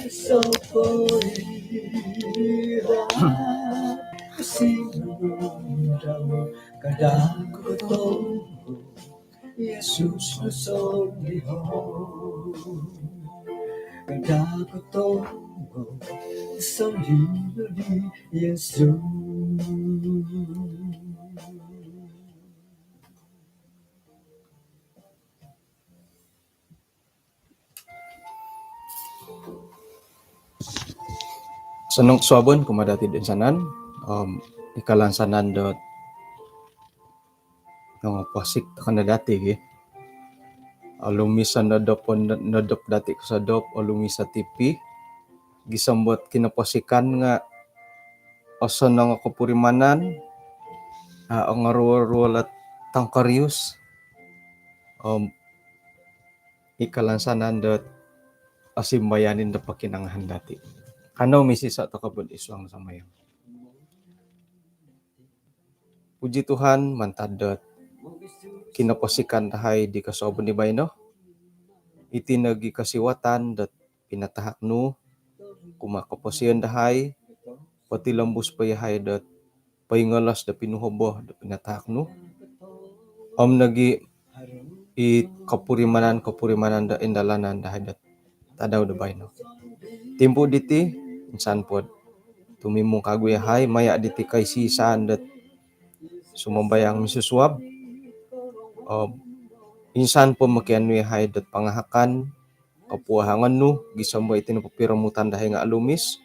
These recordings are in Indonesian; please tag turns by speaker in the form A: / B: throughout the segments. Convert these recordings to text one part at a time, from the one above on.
A: so poira sinundaw kadang ko Yesus na soliho kadang ko soliho di Yesus. Senang suabon kumadati din sanan ikalansanan dot nga pasik kana dati gi lumisan nadop dati ko sa dop o lumisa TV gisambot kinapasikan nga oso nga kapurimanan ang ruwal at tangkarius ikalansanan dot asimbayanin da pakinangahan dati kanaw misisa to kabud iswang samayang. Puji Tuhan mantadot kinapasikan tahay di kasobon ni Bayno iti nagi kasiwatan dat pinatahak no kumakaposian dahay pati lambus payahay dat paingalas da pinuhobo da pinatahak no nagi i kapurimanan da indalanan dahay dat tadaw da Bayno timpo diti insan pod tumimong kaguyahay maya diti kay sisaan dat sumambayang misusuab insan po makianu yahay dat pangahakan kapuahangan no gisamba iti napapiramutan dahay nga alumis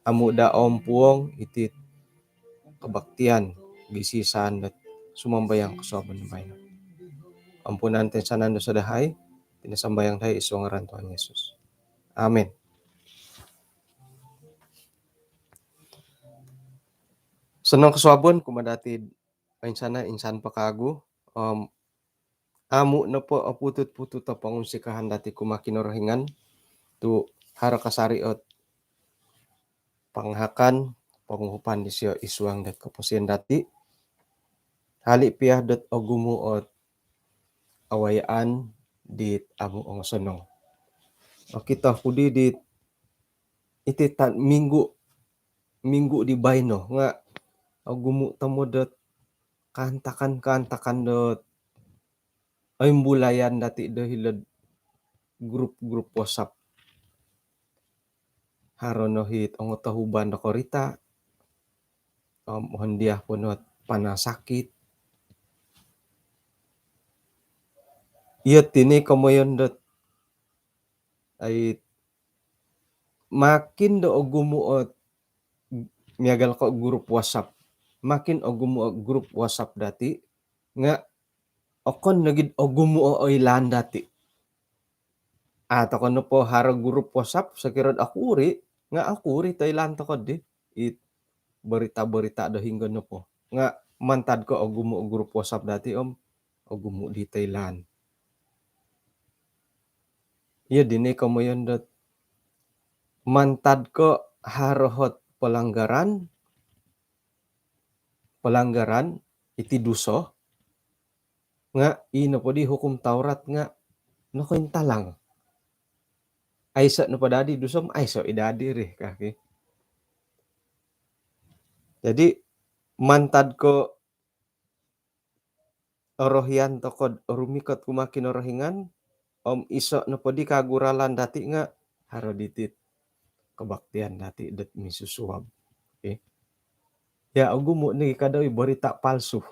A: amu da puong iti kabaktian gisisaan dat sumambayang kasobon ni Bayno ampunan ten sanan do sa dahay tinasambayang dahay isu ngaran Tuhan Yesus. Amen. Senang kasuabon kumadati insana insan pakagu amu na po aputut-putut ta pangunsikahan dati kumakinorohingan tu harakasariot panghakan panguhupan di siya isuang dat kapusian dati hali piyah dat ogumuot awayaan dit amu ang sonong kita kudi dit iti minggu di Bayno nga ogumu tamo dat kantakan dot ay bulayan dati dahil grup WhatsApp haronohit ang tahuban na korita hondiah punot panasakit iya tini kamoyon dot ay makin do ogumuot miagal ko grup WhatsApp makin ogumuot grup WhatsApp dati nga okon nagid ogumuo ilan dati at ako no po haro grup WhatsApp sa kirod akuri Thailand to kod di it berita do hingga no po nga mantad ko ogumu grup WhatsApp dati ogumu di Thailand iya dini kamoyon dot mantad ko harohot pelanggaran iti duso nga ino po di hukum Taurat nga nakointalang aysa no padadi dusom ayso idadi ri kaki jadi mantad ko orohian tokod rumikot kumakin orohingan iso no podi kaguralan dati nga haro ditit kabaktian dati dat misusuab ya ogumu ni kadawi berita palsu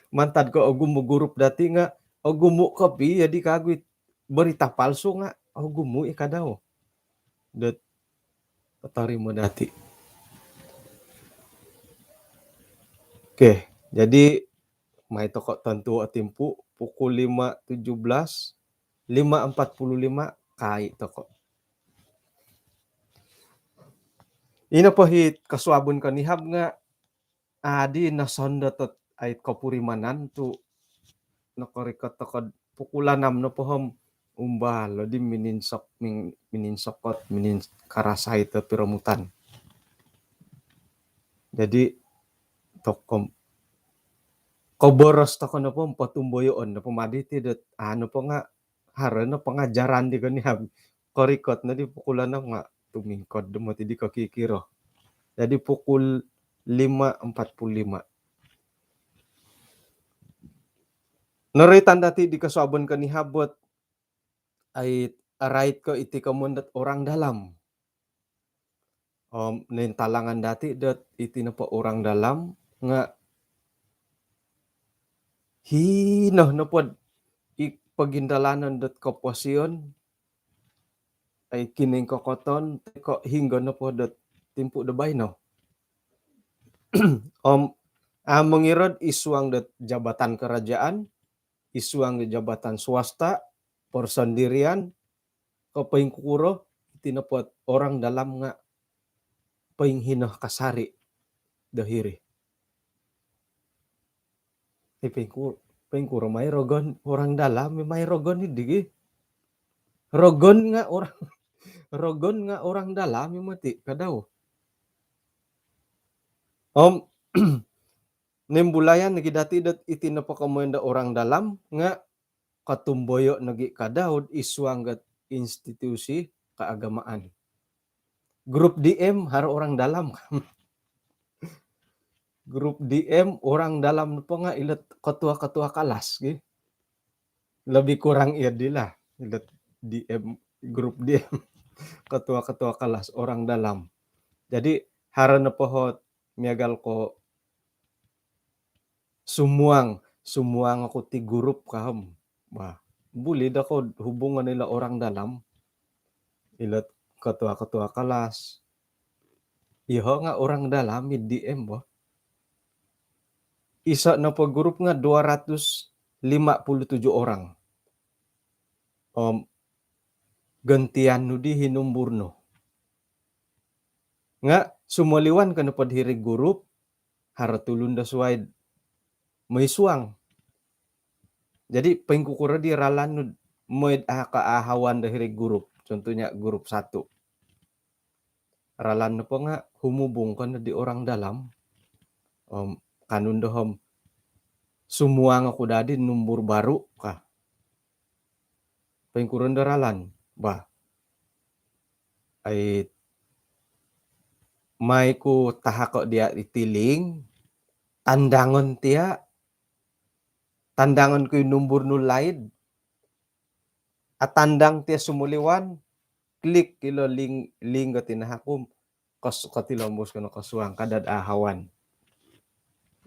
A: mantad ko ogumu gurup dati nga ogumu kopi jadi kagwit berita palsu nga ogumu ikadaw dat patarimo dati. Oke, jadi may toko tentu atimpu pukul 5.17 5.45 kai toko ina po hit kasuabon kanihab nga adi nasonda tot ay kapurimanan tu nakorikot toko pukul 6 no pohom umbalo di mininsokot karasay to piramutan jadi tokom koboros toko na po patumboyoon na pumaditi dat ano po nga harana pengajaran di kanihab korikot na di pukulan na nga tumingkod dumati di kakikiro. Jadi pukul 5.45. Naritan dati di kasuabon kanihabot ay arait ko iti kamundat orang dalam. Nintalangan dati dat iti na po orang dalam nga hinoh na po pagindalanan dat kaposyon ay kining kokoton ko hingga na po dat timpu dabay no. Mengirod isuang dat jabatan kerajaan, isuang jabatan swasta, persendirian, kapaing kukuro, tinapot orang dalam nga paing hinoh kasari dahiri. Paing kuro may rogon orang dalam, may rogon hindi. Rogon nga orang dalam mati kadaw. Nimbulayan nagi dati dat iti napakamuenda orang dalam nga katumboyo nagi kadaw isuang institusi keagamaan. Grup DM haro orang dalam. Grup DM orang dalam po nga ilat ketua-ketua kelas. Lebih kurang iya dilah. Ilat DM, grup DM. Ketua-ketua kelas orang dalam. Jadi harana pohot miagal ko sumuang ako ti grup kaham. Bah, bulid ako hubungan nila orang dalam. Ilat ketua-ketua kelas. Iho nga orang dalam DM boh. Isa na po grup nga 257 orang. Gantian no di hinumburno. Nga sumaliwan ka na po diri grup haratulun da suwaid may suang. Jadi pengkukura di ralan no moed kaahawan diri grup. Contohnya grup 1. Ralan na po nga humubung ka na di orang dalam. Kanun dohom sumuang ako dadi numbur baru ka. Pengkuran daralan ba ay may ko tahako dia itiling tandangon ko yung numbur nulaid at tandang tiya sumuliwan klik kilo ling ka tinahakom katilambos ka no kasuang kadad ahawan.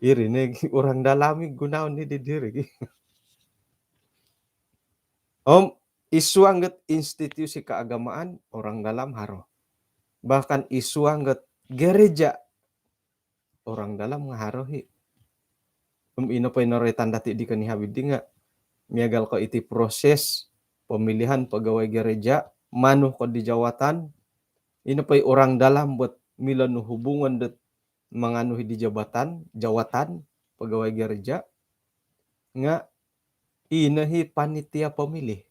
A: Irinig orang dalami gunaon ni didiri. Isuanggat institusi keagamaan orang dalam haro. Bahkan isuanggat gereja orang dalam ngaharohi. Ino pa inoritan dati di kanihabid di nga miagal ko iti proses pemilihan pegawai gereja manuh ko di jawatan. Ino pa orang dalam buat milanu hubungan dat manganuhi di jawatan pegawai gereja nga inahi panitia pemilih.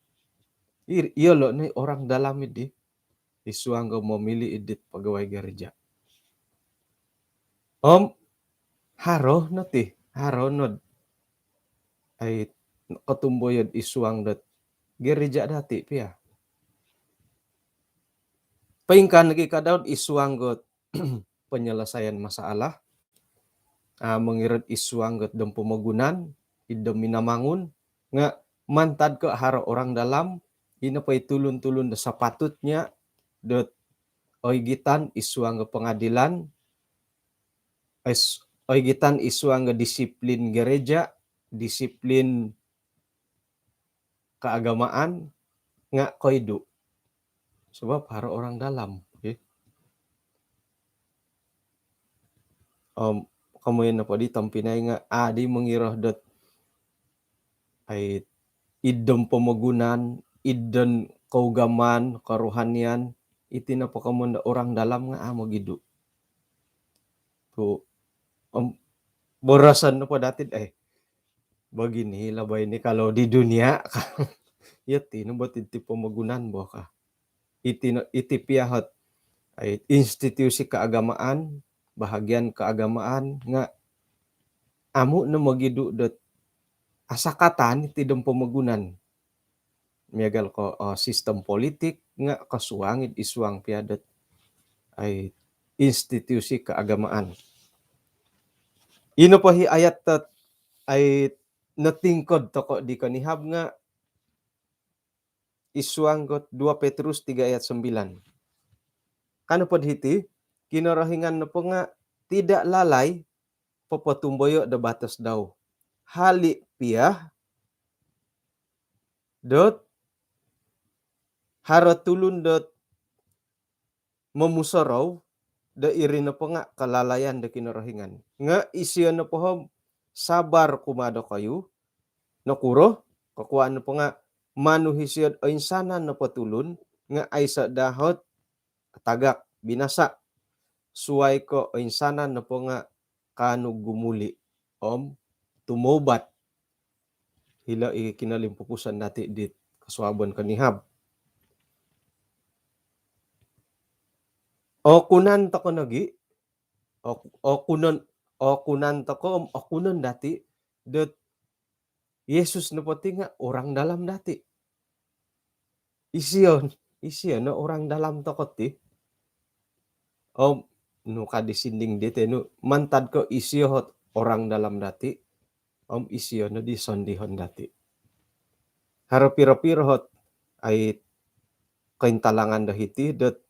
A: Iya lo nih orang dalam ini isuang memilih edit pegawai gereja. Haro nod ay katumboyod isuang dat gereja dati pia. Paingkan lagi kadaud isuang got penyelesaian masalah. Mengirat isuang got dem pemagunan idem minamangun nga mantad ke haro orang dalam ina pay tulun-tulun da sapatutnya dot oigitan isuang pengadilan oigitan isuang disiplin gereja, disiplin keagamaan nga koidu. Sebab haro orang dalam. Okay? Kamuyan na po di tampinay nga adi mengiroh dot ay idem pemagunan idden kaugaman, karuhanian, iti na po kamunda orang dalam nga amo gidu. So, borasan na po dati, begini labay ni kalau di dunia, yati no ba't iti pamagunan bo ka. Iti piyahot ay institusi keagamaan, bahagian keagamaan nga amo na magidu dot asakatan iti dem pamagunan. Miagal ko sistem politik nga kasuangid isuang piadat ay institusi keagamaan. Ino pa hi ayat tat ay natingkod toko di kanihab nga isuang got 2 Petrus 3 ayat 9. Kano pod hiti kinarahingan na po nga tidak lalai papatumboyo da batas daw. Hali pia dot haratulun dot memusaraw da iri na po nga kalalayan da kinarahingan. Nga isiyan na po sabar kumado kayo nakuro kakuan na po nga manuhisiyad o insanan na patulun nga ay sa dahot tagak binasa suway ko o insanan na po nga kanug gumuli tumobat hila ikinalimpupusan nati dit kaswabon kanihab. O kunan ta ko nagi o kunan ta ko o kunan dati dat Yesus na pati nga orang dalam dati. Isiyon na orang dalam takot ti. No kadisinding dito no mantad ko isiyot orang dalam dati. Isiyon no di sondihon dati. Harapiro-pirohot ay kaintalangan dahiti dot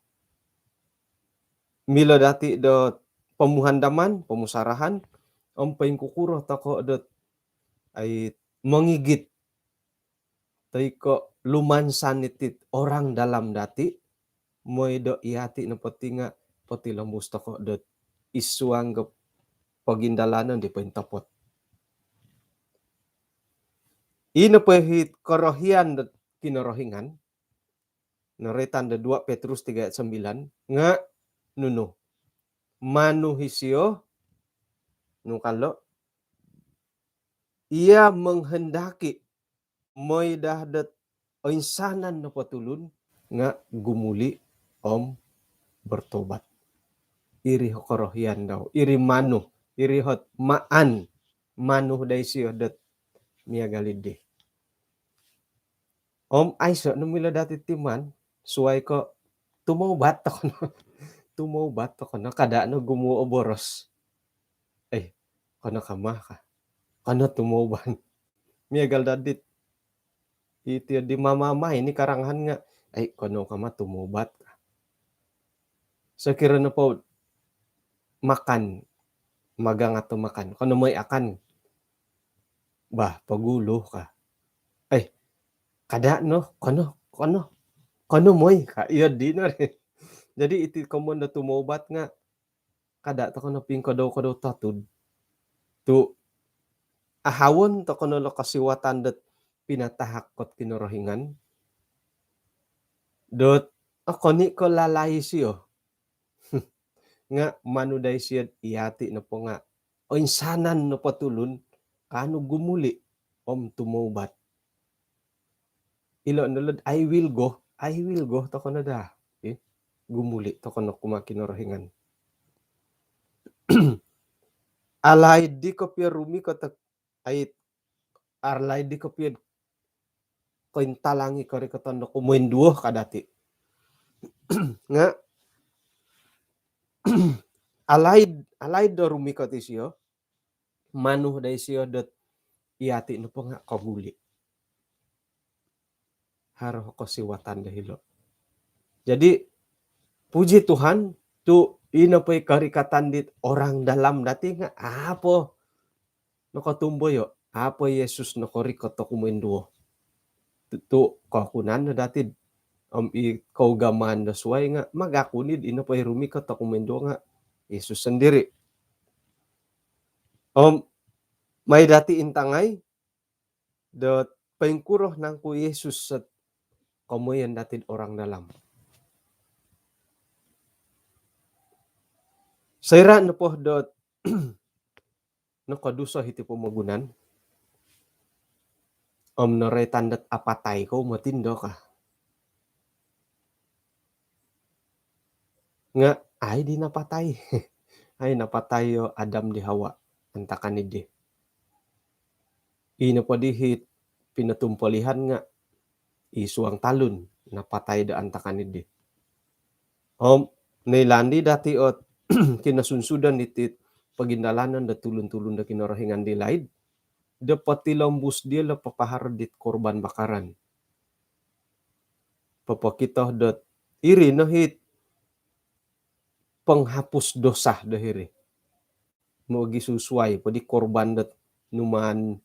A: mila dati dot pamuhandaman, pamusarahan, paing kukuro tako dot ay mangigit tay ko lumansan itit orang dalam dati moy do iati na pati nga pati lambus tako dot isuang pagindalanan di paintapot. Ino pahit korohian dot kinorohingan naretan da 2 Petrus 3 ayat 9 nga nuno manuhisyo nung kalo ia menghendaki moy dahdat o insanan na patulun nga gumuli bertobat. Iri korohian daw. Iri manu. Iri hot maan. Manu day siyo dat miagalidi. Ayso numila dati timan suway ko tumobat ako no. Tumobat ako no. Kada no gumuo boros. Ay, kano kama ka. Kano tumoban. Miagal dadit. Iti di mamamay ni karangan nga. Ay, kano kama tumobat ka. So kira na po makan. Maga nga tumakan. Kano mo'y akan. Bah, pagulo ka. Ay, kada no. Kano mo'y ka. Iya di na rin. Jadi iti kamo na tumobat nga. Kada to kano pingkadaw tatud. Tu ahawon to kano lo kasiwatan dat pinatahakot kinorohingan. Dot ako ni ko lalay siyo. Nga manuday siya iati na po nga. O insanan no patulun. Kano gumuli. Tumobat. Ilo nulod, I will go. To kono da. Gumuli. To kono kumakinorohingan. Alay di ko piya rumi ko ay arlay di ko piya kointalangi ko rin katondo kumuinduo kadati. Nga alay do rumi ko ti siyo manuh day siyo dot iati no po nga kaguli. Haro ko siwatan dahilo. Jadi puji Tuhan tu ino po'y karikatan dit orang dalam dati nga apo nakatumboyo apo Yesus nakarikot to kumuinduo. Tu kakunan na dati ikaw gaman na suway nga magakunid ino po'y rumikot to kumuinduo nga Yesus sendiri. May dati intangay dot paingkuroh nang ku Yesus sa kamuyan dati orang dalam. Sayra na po dot nakadusa hiti pamagunan. Naretan dat apatay ko matindo ka. Nga ay di napatay. Ay napatay yo Adam di Hawa. Antakan ni di. Ino pa dihit pinatumpalihan nga isuang talun napatay da antakan idi. Nailandi dati ot kinasunsudan iti pagindalanan da tulun-tulun da kinarahingan di laid, da pati lambus dia la papahar dit korban bakaran. Papakita dat iri no hit penghapus dosa dahiri. No agi susuai padi korban dat numan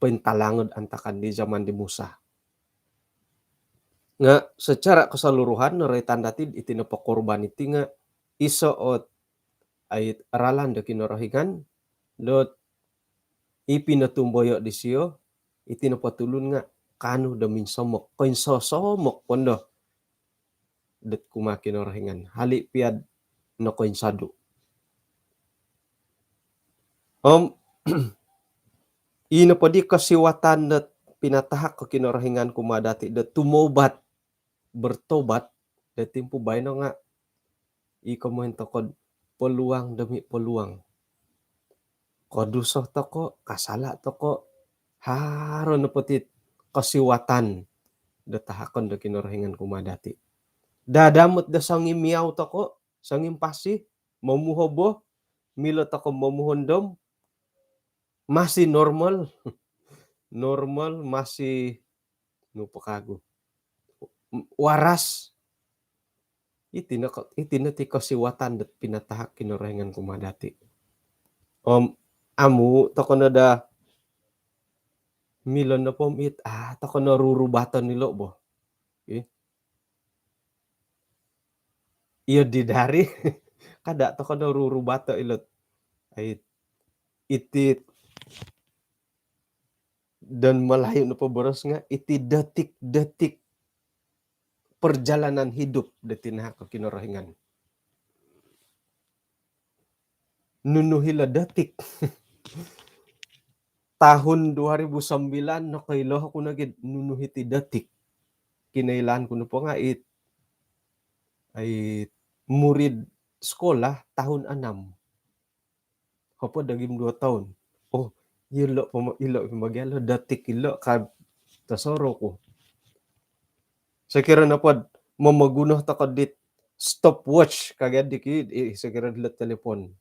A: pentalangod antakan di zaman di Musa. Nga secara keseluruhan naray tandatid iti napakorban iti nga isoot ay aralan da kinarahingan dot ipinatumboyo di siyo iti napatulun nga kano da minsomok koinsosomok pondo dat kuma kinarahingan hali piad no koinsado. Ino padi kasiwatan dat pinatahak ko kinarahingan kuma dati dat tumobat bertobat da tempo bayno nga ikomento kod peluang demi peluang. Koduso toko kasala toko haro na putit kasiwatan da tahakon da kinarahingan kuma dati. Dadamot da sangim miyaw toko sangim pasi mamuhobo milo toko mamuhondom masih normal normal masih no pakago waras iti na ti kasiwatan dat pinatahak kinarahingan kuma dati. Amu toko na da milon na pom it toko na rurubatan nilo bo. Iyo di dari kada toko na rurubata ilot ay iti dan malayo na paboros nga iti detik-detik perjalanan hidup da tinahak ko kinarahingan. Nunuhila detik tahun 2009 nakailaw ko na gid nunuhiti detik kinailan ko na po nga ay murid sekolah tahun 6 kapo dagim 2 tahun. Ilo magyalo detik ilo ka tasoro ko. Sekira na pod mamaguno ta kadit stopwatch kagad dikit sekira dila telepon.